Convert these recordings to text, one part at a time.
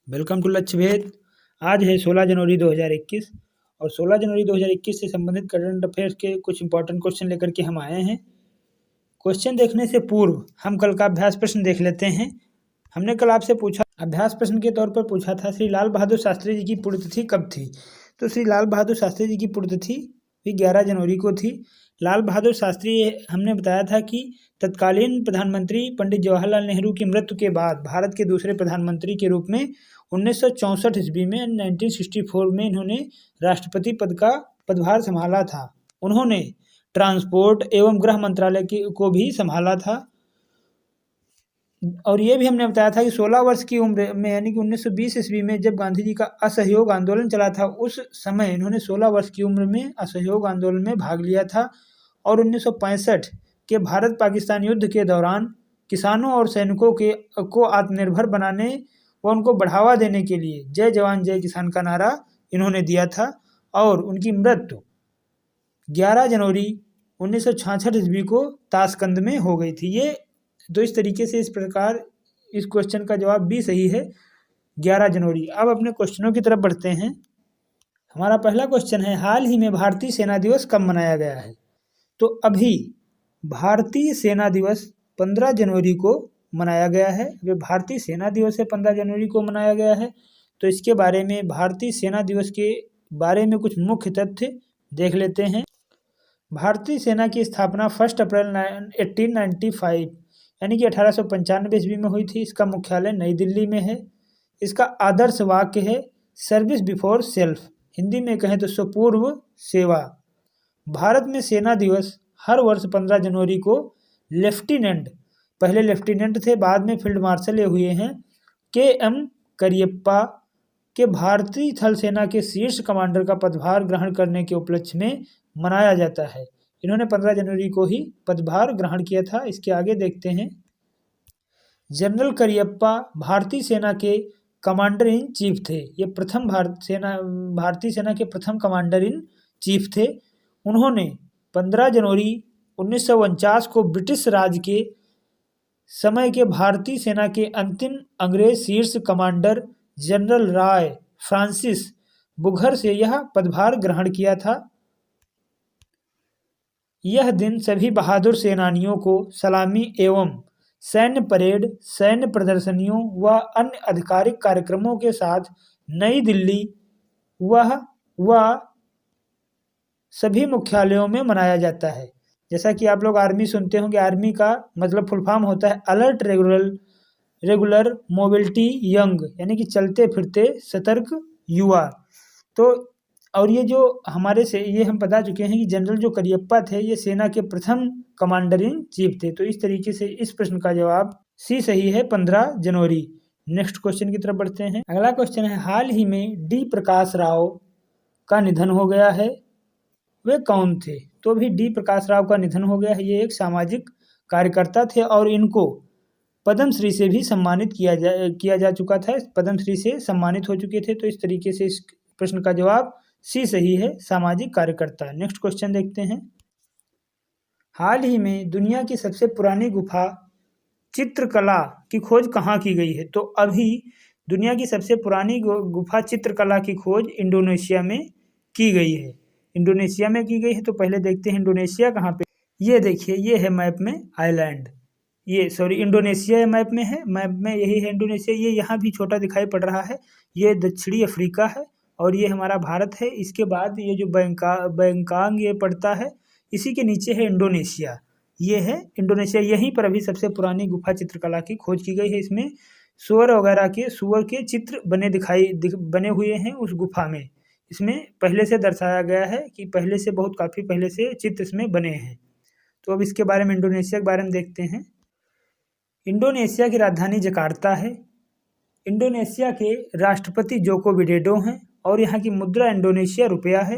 Welcome to लक्ष्य भेद। आज है 16 जनवरी 2021 और 16 जनवरी 2021 से संबंधित करंट अफेयर्स के कुछ इंपॉर्टेंट क्वेश्चन लेकर के हम आए हैं। क्वेश्चन देखने से पूर्व हम कल का अभ्यास प्रश्न देख लेते हैं। हमने कल आपसे पूछा, अभ्यास प्रश्न के तौर पर पूछा था, श्री लाल बहादुर शास्त्री जी की पुण्यतिथि कब थी। तो श्री लाल बहादुर शास्त्री जी की पुण्यतिथि भी 11 जनवरी को थी। लाल बहादुर शास्त्री, हमने बताया था कि तत्कालीन प्रधानमंत्री पंडित जवाहरलाल नेहरू की मृत्यु के बाद भारत के दूसरे प्रधानमंत्री के रूप में 1964 ईस्वी में 1964 में इन्होंने राष्ट्रपति पद का पदभार संभाला था। उन्होंने ट्रांसपोर्ट एवं गृह मंत्रालय को भी संभाला था। और ये भी हमने बताया था कि 16 वर्ष की उम्र में यानी कि 1920 ईस्वी में जब गांधी जी का असहयोग आंदोलन चला था, उस समय इन्होंने 16 वर्ष की उम्र में असहयोग आंदोलन में भाग लिया था। और 1965 के भारत पाकिस्तान युद्ध के दौरान किसानों और सैनिकों को आत्मनिर्भर बनाने व उनको बढ़ावा देने के लिए जय जवान जय किसान का नारा इन्होंने दिया था। और उनकी मृत्यु 11 जनवरी 1966 ईस्वी को ताशकंद में हो गई थी। ये तो इस तरीके से, इस प्रकार इस क्वेश्चन का जवाब भी सही है, 11 जनवरी। अब अपने क्वेश्चनों की तरफ बढ़ते हैं। हमारा पहला क्वेश्चन है, हाल ही में भारतीय सेना दिवस कब मनाया गया है। तो अभी भारतीय सेना दिवस 15 जनवरी को मनाया गया है। वे भारतीय सेना दिवस है 15 जनवरी को मनाया गया है। तो इसके बारे में, भारतीय सेना दिवस के बारे में कुछ मुख्य तथ्य देख लेते हैं। भारतीय सेना की स्थापना 1 अप्रैल 1895 यानी कि 1895 ईस्वी में हुई थी। इसका मुख्यालय नई दिल्ली में है। इसका आदर्श वाक्य है सर्विस बिफोर सेल्फ, हिंदी में कहें तो सुपूर्व सेवा। भारत में सेना दिवस हर वर्ष 15 जनवरी को लेफ्टिनेंट, पहले लेफ्टिनेंट थे, बाद में फील्ड मार्शल ये हुए हैं, के.एम. करियप्पा के भारतीय थल सेना के शीर्ष कमांडर का पदभार ग्रहण करने के उपलक्ष्य में मनाया जाता है। इन्होंने 15 जनवरी को ही पदभार ग्रहण किया था। इसके आगे देखते हैं। जनरल करियप्पा भारतीय सेना के कमांडर इन चीफ थे। ये प्रथम भारतीय सेना के प्रथम कमांडर इन चीफ थे। उन्होंने 15 जनवरी 1949 को ब्रिटिश राज के समय के भारतीय सेना के अंतिम अंग्रेज शीर्ष कमांडर जनरल राय फ्रांसिस बुघर से यह पदभार ग्रहण किया था। यह दिन सभी बहादुर सेनानियों को सलामी एवं सैन्य परेड, सैन्य प्रदर्शनियों व अन्य आधिकारिक कार्यक्रमों के साथ नई दिल्ली व सभी मुख्यालयों में मनाया जाता है। जैसा कि आप लोग आर्मी सुनते होंगे, आर्मी का मतलब फुल फॉर्म होता है अलर्ट रेगुलर मोबिलिटी यंग, यानी कि चलते फिरते सतर्क युवा। तो और ये जो हमारे से ये हम बता चुके हैं कि जनरल जो करियप्पा थे, ये सेना के प्रथम कमांडर इन चीफ थे। तो इस तरीके से इस प्रश्न का जवाब सी सही है, 15 जनवरी। नेक्स्ट क्वेश्चन की तरफ बढ़ते हैं। अगला क्वेश्चन है, हाल ही में डी प्रकाश राव का निधन हो गया है, वे कौन थे। तो भी डी प्रकाश राव का निधन हो गया है। ये एक सामाजिक कार्यकर्ता थे और इनको पद्मश्री से भी सम्मानित किया जा चुका था। पद्मश्री से सम्मानित हो चुके थे। तो इस तरीके से इस प्रश्न का जवाब सी सही है, सामाजिक कार्यकर्ता। नेक्स्ट क्वेश्चन देखते हैं। हाल ही में दुनिया की सबसे पुरानी गुफा चित्रकला की खोज कहाँ की गई है। तो अभी दुनिया की सबसे पुरानी गुफा चित्रकला की खोज इंडोनेशिया में की गई है। इंडोनेशिया में की गई है। तो पहले देखते हैं इंडोनेशिया कहाँ पे। ये देखिए, ये है मैप में आइलैंड, इंडोनेशिया मैप में है। मैप में यही है इंडोनेशिया। ये यहाँ भी छोटा दिखाई पड़ रहा है। ये दक्षिणी अफ्रीका है और ये हमारा भारत है। इसके बाद ये जो बैंकांग ये पड़ता है, इसी के नीचे है इंडोनेशिया। ये है इंडोनेशिया। यहीं पर अभी सबसे पुरानी गुफा चित्रकला की खोज की गई है। इसमें सुअर के चित्र बने हुए हैं उस गुफा में। इसमें पहले से दर्शाया गया है कि पहले से काफ़ी पहले से चित्र इसमें बने हैं। तो अब इसके बारे में, इंडोनेशिया के बारे में देखते हैं। इंडोनेशिया की राजधानी जकार्ता है। इंडोनेशिया के राष्ट्रपति जोको विडोडो हैं और यहाँ की मुद्रा इंडोनेशिया रुपया है।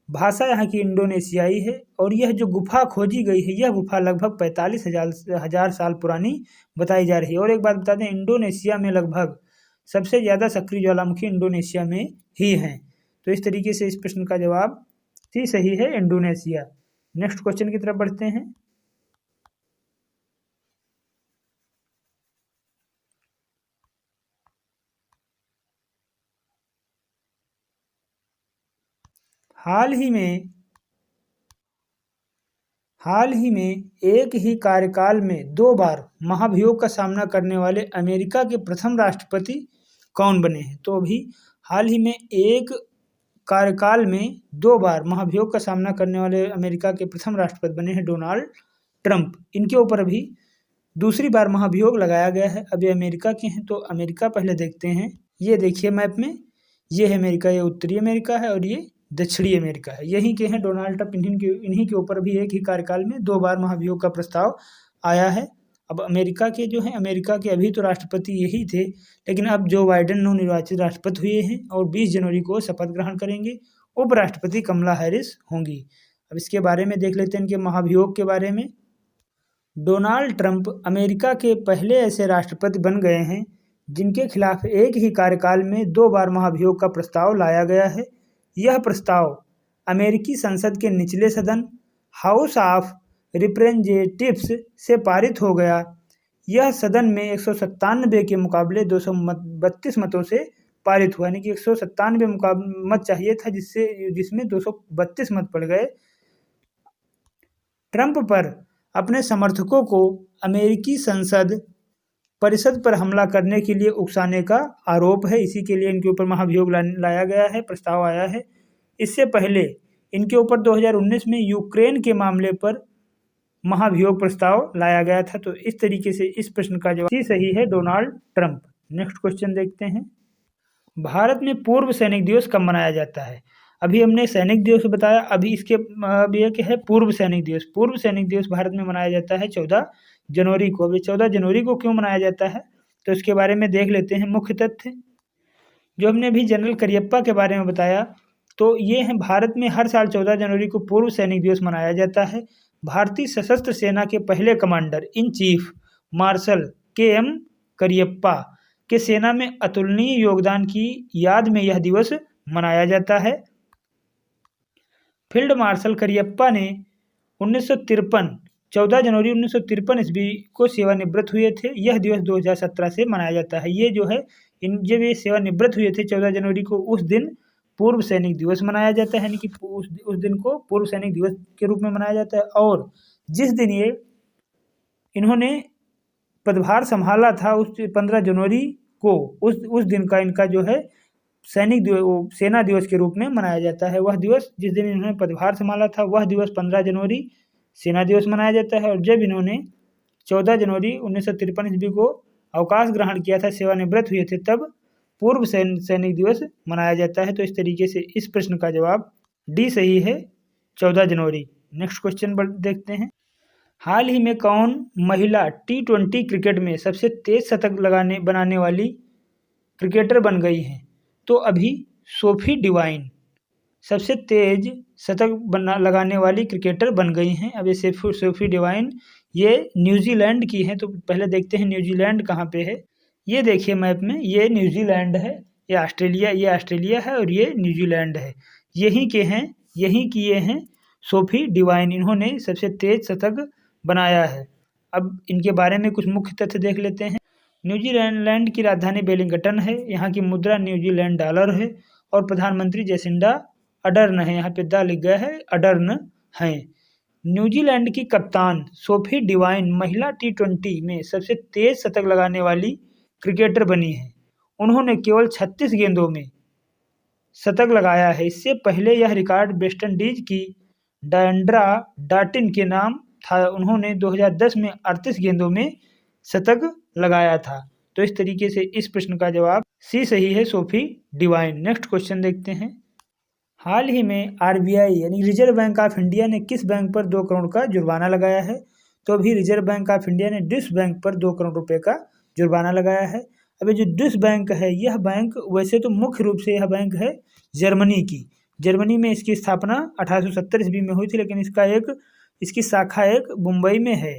भाषा यहाँ की इंडोनेशियाई है। और यह जो गुफा खोजी गई है, यह गुफा लगभग 45,000 साल पुरानी बताई जा रही है। और एक बात बता दें, इंडोनेशिया में लगभग सबसे ज़्यादा सक्रिय ज्वालामुखी इंडोनेशिया में ही हैं। तो इस तरीके से इस प्रश्न का जवाब सी सही है, इंडोनेशिया। नेक्स्ट क्वेश्चन की तरफ बढ़ते हैं। हाल ही में एक ही कार्यकाल में 2 बार महाभियोग का सामना करने वाले अमेरिका के प्रथम राष्ट्रपति कौन बने हैं? तो अभी हाल ही में एक कार्यकाल में 2 बार महाभियोग का सामना करने वाले अमेरिका के प्रथम राष्ट्रपति बने हैं डोनाल्ड ट्रंप। इनके ऊपर अभी दूसरी बार महाभियोग लगाया गया है। अब ये अमेरिका के हैं, तो अमेरिका पहले देखते हैं। ये देखिए मैप में, ये है अमेरिका, ये उत्तरी अमेरिका है और ये दक्षिणी अमेरिका है। यहीं के हैं डोनाल्ड ट्रंप। इन्हीं के ऊपर भी एक ही कार्यकाल में 2 बार महाभियोग का प्रस्ताव आया है। अब अमेरिका के जो हैं, अमेरिका के अभी तो राष्ट्रपति यही थे, लेकिन अब जो बाइडेन नवनिर्वाचित राष्ट्रपति हुए हैं और 20 जनवरी को शपथ ग्रहण करेंगे। उपराष्ट्रपति कमला हैरिस होंगी। अब इसके बारे में देख लेते हैं, इनके महाभियोग के बारे में। डोनाल्ड ट्रंप अमेरिका के पहले ऐसे राष्ट्रपति बन गए हैं जिनके खिलाफ एक ही कार्यकाल में 2 बार महाभियोग का प्रस्ताव लाया गया है। यह प्रस्ताव अमेरिकी संसद के निचले सदन हाउस ऑफ रिप्रेजेंटेटिव्स से पारित हो गया। यह सदन में 197 के मुकाबले 232 मतों से पारित हुआ, यानी कि 197 मत चाहिए था, जिसमें 232 मत पड़ गए। ट्रंप पर अपने समर्थकों को अमेरिकी संसद परिषद पर हमला करने के लिए उकसाने का आरोप है। इसी के लिए इनके ऊपर महाभियोग लाया गया है, प्रस्ताव आया है। इससे पहले इनके ऊपर 2019 में यूक्रेन के मामले पर महाभियोग प्रस्ताव लाया गया था। तो इस तरीके से इस प्रश्न का जवाब सही है, डोनाल्ड ट्रंप। नेक्स्ट क्वेश्चन देखते हैं। भारत में पूर्व सैनिक दिवस कब मनाया जाता है? अभी हमने सैनिक दिवस बताया, अभी इसके ये क्या है, पूर्व सैनिक दिवस। पूर्व सैनिक दिवस भारत में मनाया जाता है 14 जनवरी को। अभी 14 जनवरी को क्यों मनाया जाता है, तो इसके बारे में देख लेते हैं। मुख्य तथ्य जो हमने अभी जनरल करियप्पा के बारे में बताया, तो ये है भारत में हर साल 14 जनवरी को पूर्व सैनिक दिवस मनाया जाता है। भारतीय सशस्त्र सेना के पहले commander in chief marshal KM Cariappa के सेना में अतुलनीय योगदान की याद में यह दिवस मनाया जाता है। फील्ड मार्शल करियप्पा ने 14 जनवरी 1953 ईस्वी को सेवानिवृत्त हुए थे। यह दिवस 2017 से मनाया जाता है। ये जो है, जब ये सेवानिवृत्त हुए थे 14 जनवरी को, उस दिन पूर्व सैनिक दिवस मनाया जाता है, यानी कि उस दिन को पूर्व सैनिक दिवस के रूप में मनाया जाता है। और जिस दिन ये इन्होंने पदभार संभाला था, उस 15 जनवरी को उस दिन का इनका जो है सेना दिवस के रूप में मनाया जाता है। वह दिवस जिस दिन इन्होंने पदभार संभाला था, वह दिवस 15 जनवरी सेना दिवस मनाया जाता है। और जब इन्होंने 14 जनवरी 1953 ईस्वी को अवकाश ग्रहण किया था, सेवानिवृत्त हुए थे, तब पूर्व सैनिक दिवस मनाया जाता है। तो इस तरीके से इस प्रश्न का जवाब डी सही है, 14 जनवरी। नेक्स्ट क्वेश्चन देखते हैं। हाल ही में कौन महिला T20 क्रिकेट में सबसे तेज शतक बनाने वाली क्रिकेटर बन गई हैं? तो अभी सोफी डिवाइन सबसे तेज शतक लगाने वाली क्रिकेटर बन गई हैं। अब ये सोफी डिवाइन ये न्यूजीलैंड की हैं। तो पहले देखते हैं न्यूजीलैंड कहाँ पे है। ये देखिए मैप में, ये न्यूजीलैंड है, ये ऑस्ट्रेलिया है और ये न्यूजीलैंड है। यहीं की ये हैं सोफी डिवाइन। इन्होंने सबसे तेज शतक बनाया है। अब इनके बारे में कुछ मुख्य तथ्य देख लेते हैं। न्यूजीलैंड की राजधानी वेलिंगटन है। यहाँ की मुद्रा न्यूजीलैंड डॉलर है और प्रधानमंत्री जेसिंडा अडर्न है। यहाँ पे दा लिख गया है, अडर्न है। न्यूजीलैंड की कप्तान सोफी डिवाइन महिला T20 में सबसे तेज शतक लगाने वाली क्रिकेटर बनी है। उन्होंने केवल 36 गेंदों में शतक लगाया है। इससे पहले यह रिकॉर्ड वेस्टइंडीज की डायंड्रा डार्टिन के नाम था। उन्होंने 2010 में 38 गेंदों में शतक लगाया था। तो इस तरीके से इस प्रश्न का जवाब सी सही है, सोफी डिवाइन। नेक्स्ट क्वेश्चन देखते हैं। हाल ही में RBI यानी रिजर्व बैंक ऑफ इंडिया ने किस बैंक पर 2 करोड़ का जुर्माना लगाया है? तो अभी रिजर्व बैंक ऑफ इंडिया ने डिस बैंक पर 2 करोड़ रुपए का जुर्माना लगाया है। अभी जो डिस बैंक है, यह बैंक वैसे तो मुख्य रूप से यह बैंक है जर्मनी की। जर्मनी में इसकी स्थापना 1870 ईस्वी में हुई थी, लेकिन इसकी शाखा एक मुंबई में है।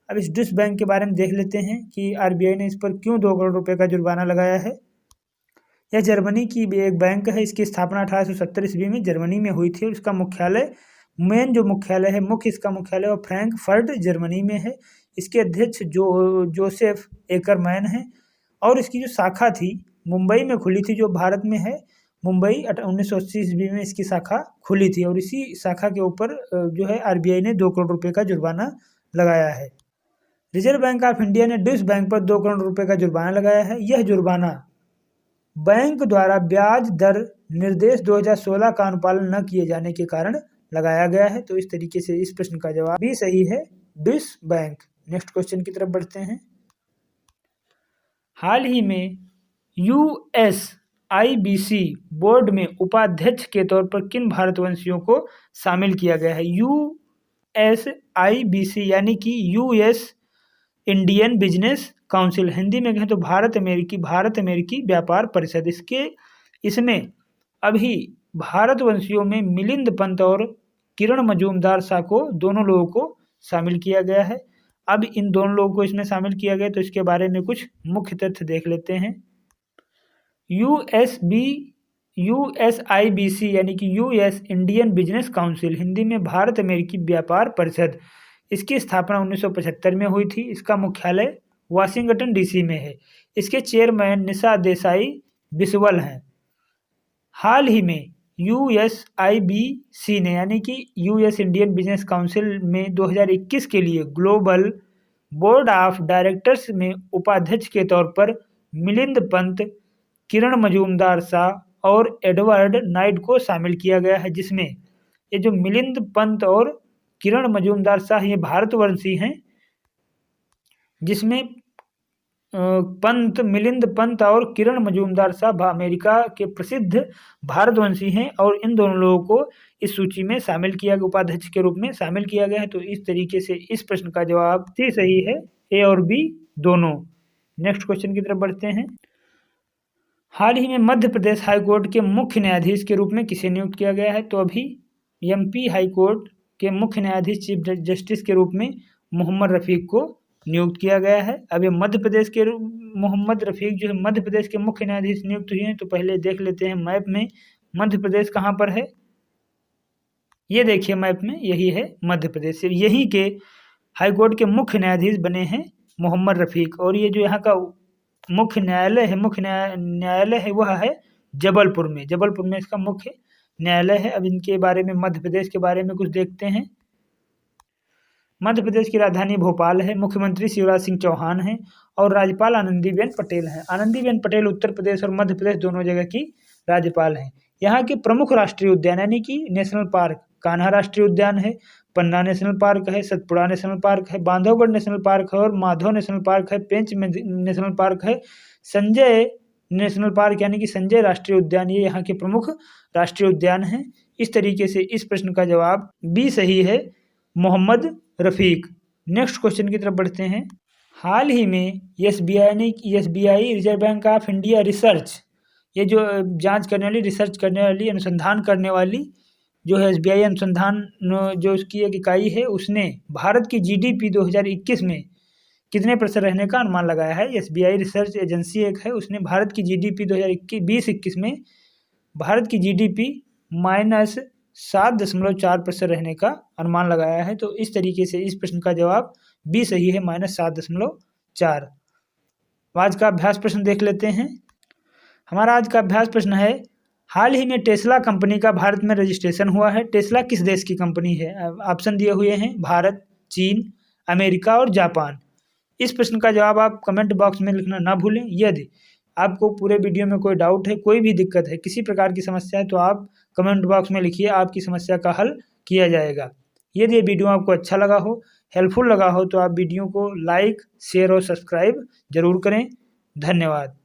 अब इस डिस बैंक के बारे में देख लेते हैं कि RBI ने इस पर क्यों 2 करोड़ रुपए का जुर्माना लगाया है। यह जर्मनी की एक बैंक है। इसकी स्थापना 1870 ईस्वी में जर्मनी में हुई थी और इसका मुख्यालय इसका मुख्यालय फ्रैंकफर्ट जर्मनी में है। इसके अध्यक्ष जोसेफ एकरमैन है और इसकी जो शाखा थी मुंबई में खुली थी, जो भारत में है, मुंबई 1980 ईस्वी में इसकी शाखा खुली थी और इसी शाखा के ऊपर जो है आरबीआई ने 2 करोड़ रुपए का जुर्माना लगाया है। रिजर्व बैंक ऑफ इंडिया ने ड्यूश बैंक पर 2 करोड़ रुपए का जुर्माना लगाया है। यह जुर्माना बैंक द्वारा ब्याज दर निर्देश 2016 का अनुपालन न किए जाने के कारण लगाया गया है। तो इस तरीके से इस प्रश्न का जवाब भी सही है, ड्यूश बैंक। नेक्स्ट क्वेश्चन की तरफ बढ़ते हैं। हाल ही में यूएसआईबीसी बोर्ड में उपाध्यक्ष के तौर पर किन भारतवंशियों को शामिल किया गया है? यूएसआईबीसी यानी कि US Indian business council, Hindi में कहें तो भारत अमेरिकी व्यापार परिषद। इसमें अभी भारतवंशियों में मिलिंद पंत और किरण मजूमदार शाह को, दोनों लोगों को शामिल किया गया है। अब इन दोनों लोगों को इसमें शामिल किया गया तो इसके बारे में कुछ मुख्य तथ्य देख लेते हैं। यूएसआईबीसी यानी कि US Indian business council, Hindi में भारत अमेरिकी व्यापार परिषद, इसकी स्थापना 1975 में हुई थी। इसका मुख्यालय वाशिंगटन डीसी में है। इसके चेयरमैन निशा देसाई बिस्वल हैं। हाल ही में यूएसआईबीसी ने यानी कि यूएस इंडियन बिजनेस काउंसिल में 2021 के लिए ग्लोबल बोर्ड ऑफ डायरेक्टर्स में उपाध्यक्ष के तौर पर मिलिंद पंत, किरण मजूमदार शाह और एडवर्ड नाइट को शामिल किया गया है। जिसमें ये जो मिलिंद पंत और किरण मजूमदार शाह ये भारतवंशी हैं, जिसमें मिलिंद पंत और किरण मजूमदार शाह अमेरिका के प्रसिद्ध भारतवंशी हैं और इन दोनों लोगों को इस सूची में शामिल किया गया, उपाध्यक्ष के रूप में शामिल किया गया है। तो इस तरीके से इस प्रश्न का जवाब सी सही है, ए और बी दोनों। नेक्स्ट क्वेश्चन की तरफ बढ़ते हैं। हाल ही में मध्य प्रदेश हाईकोर्ट के मुख्य न्यायाधीश के रूप में किसे नियुक्त किया गया है? तो अभी एमपी हाईकोर्ट के मुख्य न्यायाधीश चीफ जस्टिस के रूप में मोहम्मद रफीक को नियुक्त किया गया है। अब ये मध्य प्रदेश के मोहम्मद रफीक जो है मध्य प्रदेश के मुख्य न्यायाधीश नियुक्त हुए हैं। तो पहले देख लेते हैं मैप में मध्य प्रदेश कहाँ पर है। ये देखिए मैप में, यही है मध्य प्रदेश। यहीं के हाईकोर्ट के मुख्य न्यायाधीश बने हैं मोहम्मद रफीक। और ये जो यहाँ का मुख्य न्यायालय है वह है जबलपुर में इसका मुख्य न्यायालय है। अब इनके बारे में, मध्य प्रदेश के बारे में कुछ देखते हैं। मध्य प्रदेश की राजधानी भोपाल है। मुख्यमंत्री शिवराज सिंह चौहान हैं और राज्यपाल आनंदीबेन पटेल हैं। आनंदीबेन पटेल उत्तर प्रदेश और मध्य प्रदेश दोनों जगह की राज्यपाल हैं। यहाँ के प्रमुख राष्ट्रीय उद्यान यानी कि नेशनल पार्क, कान्हा राष्ट्रीय उद्यान है, पन्ना नेशनल पार्क है, सतपुड़ा नेशनल पार्क है, बांधवगढ़ नेशनल पार्क है और माधव नेशनल पार्क है, पेंच नेशनल पार्क है, संजय नेशनल पार्क यानी कि संजय राष्ट्रीय उद्यान, ये यहाँ के प्रमुख राष्ट्रीय उद्यान हैं। इस तरीके से इस प्रश्न का जवाब बी सही है, मोहम्मद रफीक। नेक्स्ट क्वेश्चन की तरफ बढ़ते हैं। हाल ही में SBI reserve bank of India research, ये जो जांच करने वाली, रिसर्च करने वाली, अनुसंधान करने वाली जो है एसबीआई अनुसंधान जो उसकी एक इकाई है, उसने भारत की जीडीपी 2021 में कितने % रहने का अनुमान लगाया है। एसबीआई रिसर्च एजेंसी एक है, उसने भारत की जीडीपी 2020-21 में भारत की जीडीपी -7.4% रहने का अनुमान लगाया है। तो इस तरीके से इस प्रश्न का जवाब बी सही है, -7.4। आज का अभ्यास प्रश्न देख लेते हैं। हमारा आज का अभ्यास प्रश्न है, हाल ही में टेस्ला कंपनी का भारत में रजिस्ट्रेशन हुआ है। टेस्ला किस देश की कंपनी है? ऑप्शन दिए हुए हैं भारत, चीन, अमेरिका और जापान। इस प्रश्न का जवाब आप कमेंट बॉक्स में लिखना ना भूलें। यदि आपको पूरे वीडियो में कोई डाउट है, कोई भी दिक्कत है, किसी प्रकार की समस्या है तो आप कमेंट बॉक्स में लिखिए, आपकी समस्या का हल किया जाएगा। यदि ये वीडियो आपको अच्छा लगा हो, हेल्पफुल लगा हो तो आप वीडियो को लाइक, शेयर और सब्सक्राइब जरूर करें। धन्यवाद।